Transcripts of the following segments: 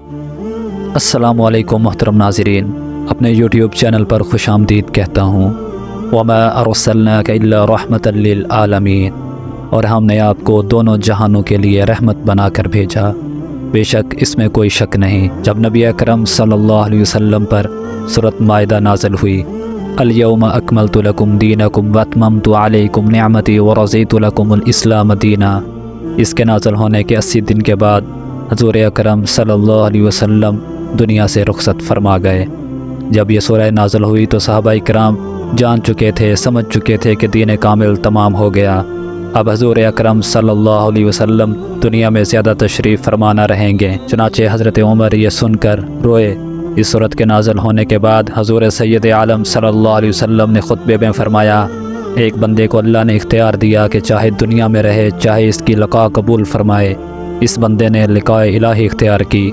السلام علیکم محترم ناظرین، اپنے یوٹیوب چینل پر خوش آمدید کہتا ہوں۔ وَمَا أَرْسَلْنَاكَ إِلَّا رَحْمَةً لِّلْعَالَمِينَ، اور ہم نے آپ کو دونوں جہانوں کے لیے رحمت بنا کر بھیجا۔ بے شک اس میں کوئی شک نہیں، جب نبی اکرم صلی اللہ علیہ وسلم پر سورۃ مائدہ نازل ہوئی، اليوم اکملت لکم دینکم واتممت علیکم نعمتی ورضیت لکم الاسلام دینا، اس کے نازل ہونے کے 80 دن کے بعد حضور اکرم صلی اللہ علیہ وسلم دنیا سے رخصت فرما گئے۔ جب یہ سورہ نازل ہوئی تو صحابہ کرام جان چکے تھے، سمجھ چکے تھے کہ دین کامل تمام ہو گیا، اب حضور اکرم صلی اللہ علیہ وسلم دنیا میں زیادہ تشریف فرما نہ رہیں گے۔ چنانچہ حضرت عمر یہ سن کر روئے۔ اس سورت کے نازل ہونے کے بعد حضور سید عالم صلی اللہ علیہ وسلم نے خطبے میں فرمایا، ایک بندے کو اللہ نے اختیار دیا کہ چاہے دنیا میں رہے، چاہے اس کی لقاء قبول فرمائے۔ اس بندے نے لقاء الہی اختیار کی۔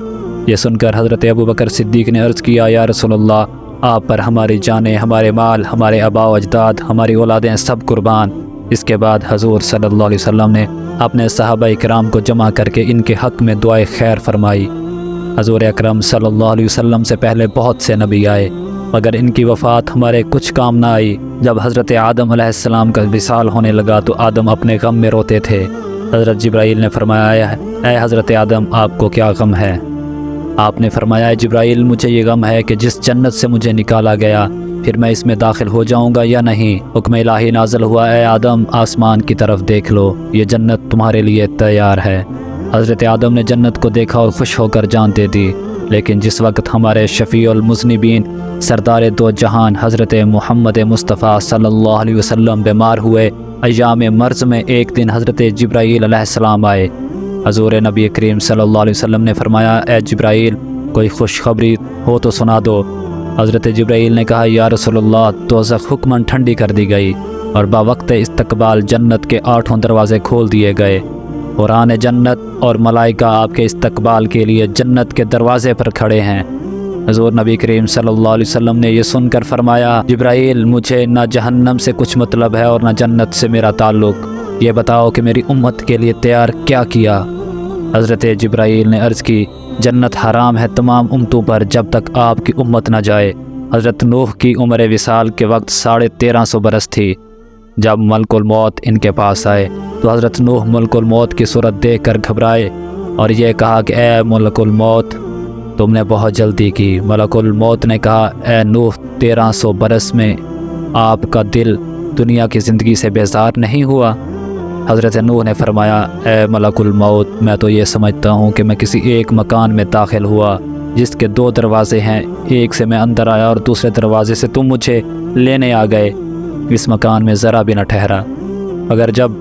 یہ سن کر حضرت ابوبکر صدیق نے عرض کیا، یا رسول اللہ، آپ پر ہماری جانیں، ہمارے مال، ہمارے آباء و اجداد، ہماری اولادیں سب قربان۔ اس کے بعد حضور صلی اللہ علیہ وسلم نے اپنے صحابہ کرام کو جمع کر کے ان کے حق میں دعائے خیر فرمائی۔ حضور اکرم صلی اللہ علیہ وسلم سے پہلے بہت سے نبی آئے، مگر ان کی وفات ہمارے کچھ کام نہ آئی۔ جب حضرت آدم علیہ السلام کا وصال ہونے لگا تو آدم اپنے غم میں روتے تھے۔ حضرت جبرائیل نے فرمایا، اے حضرت آدم، آپ کو کیا غم ہے؟ آپ نے فرمایا، جبرائیل، مجھے یہ غم ہے کہ جس جنت سے مجھے نکالا گیا، پھر میں اس میں داخل ہو جاؤں گا یا نہیں۔ حکم الہی نازل ہوا، اے آدم، آسمان کی طرف دیکھ لو، یہ جنت تمہارے لیے تیار ہے۔ حضرت آدم نے جنت کو دیکھا اور خوش ہو کر جان دے دی۔ لیکن جس وقت ہمارے شفیع المذنبین سردار دو جہان حضرت محمد مصطفیٰ صلی اللہ علیہ وسلم بیمار ہوئے، ایام مرض میں ایک دن حضرت جبرائیل علیہ السلام آئے۔ حضور نبی کریم صلی اللہ علیہ وسلم نے فرمایا، اے جبرائیل، کوئی خوشخبری ہو تو سنا دو۔ حضرت جبرائیل نے کہا، یا رسول اللہ، دوزخ حکماً ٹھنڈی کر دی گئی اور باوقت استقبال جنت کے 8 دروازے کھول دیے گئے۔ قرآن جنت اور ملائکہ آپ کے استقبال کے لیے جنت کے دروازے پر کھڑے ہیں۔ حضور نبی کریم صلی اللہ علیہ وسلم نے یہ سن کر فرمایا، جبرائیل، مجھے نہ جہنم سے کچھ مطلب ہے اور نہ جنت سے میرا تعلق، یہ بتاؤ کہ میری امت کے لیے تیار کیا کیا؟ حضرت جبرائیل نے عرض کی، جنت حرام ہے تمام امتوں پر جب تک آپ کی امت نہ جائے۔ حضرت نوح کی عمر وصال کے وقت 1350 برس تھی۔ جب ملک الموت ان کے پاس آئے تو حضرت نوح ملک الموت کی صورت دیکھ کر گھبرائے اور یہ کہا کہ اے ملک الموت، تم نے بہت جلدی کی۔ ملک الموت نے کہا، اے نوح، 1300 برس میں آپ کا دل دنیا کی زندگی سے بیزار نہیں ہوا؟ حضرت نوح نے فرمایا، اے ملک الموت، میں تو یہ سمجھتا ہوں کہ میں کسی ایک مکان میں داخل ہوا جس کے 2 دروازے ہیں، ایک سے میں اندر آیا اور دوسرے دروازے سے تم مجھے لینے آ گئے، اس مکان میں ذرا بھی نہ ٹھہرا۔ مگر جب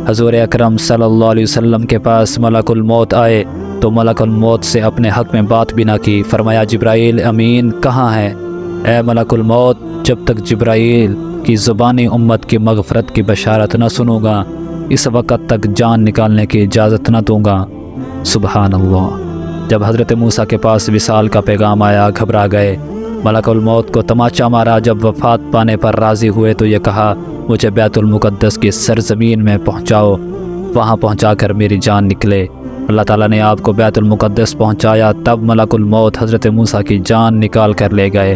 حضور اکرم صلی اللہ علیہ وسلم کے پاس ملک الموت آئے تو ملک الموت سے اپنے حق میں بات بھی نہ کی۔ فرمایا، جبرائیل امین کہاں ہے؟ اے ملک الموت، جب تک جبرائیل کی زبانی امت کی مغفرت کی بشارت نہ سنوں گا، اس وقت تک جان نکالنے کی اجازت نہ دوں گا۔ سبحان اللہ۔ جب حضرت موسیٰ کے پاس وصال کا پیغام آیا، گھبرا گئے۔ ملک الموت کو تماچا مارا۔ جب وفات پانے پر راضی ہوئے تو یہ کہا، مجھے بیت المقدس کی سرزمین میں پہنچاؤ، وہاں پہنچا کر میری جان نکلے۔ اللہ تعالیٰ نے آپ کو بیت المقدس پہنچایا، تب ملک الموت حضرت موسیٰ کی جان نکال کر لے گئے۔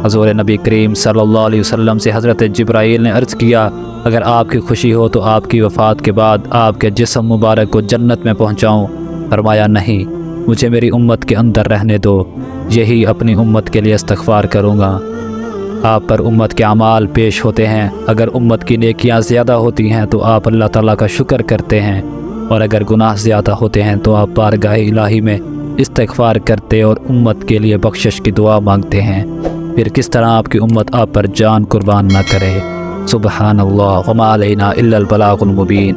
حضور نبی کریم صلی اللہ علیہ وسلم سے حضرت جبرائیل نے عرض کیا، اگر آپ کی خوشی ہو تو آپ کی وفات کے بعد آپ کے جسم مبارک کو جنت میں پہنچاؤں؟ فرمایا، نہیں، مجھے میری امت کے اندر رہنے دو، یہی اپنی امت کے لیے استغفار کروں گا۔ آپ پر امت کے اعمال پیش ہوتے ہیں، اگر امت کی نیکیاں زیادہ ہوتی ہیں تو آپ اللہ تعالیٰ کا شکر کرتے ہیں، اور اگر گناہ زیادہ ہوتے ہیں تو آپ بارگاہ الہی میں استغفار کرتے اور امت کے لیے بخشش کی دعا مانگتے ہیں۔ پھر کس طرح آپ کی امت آپ پر جان قربان نہ کرے؟ سبحان اللہ، وما علینا الا البلاغ المبین۔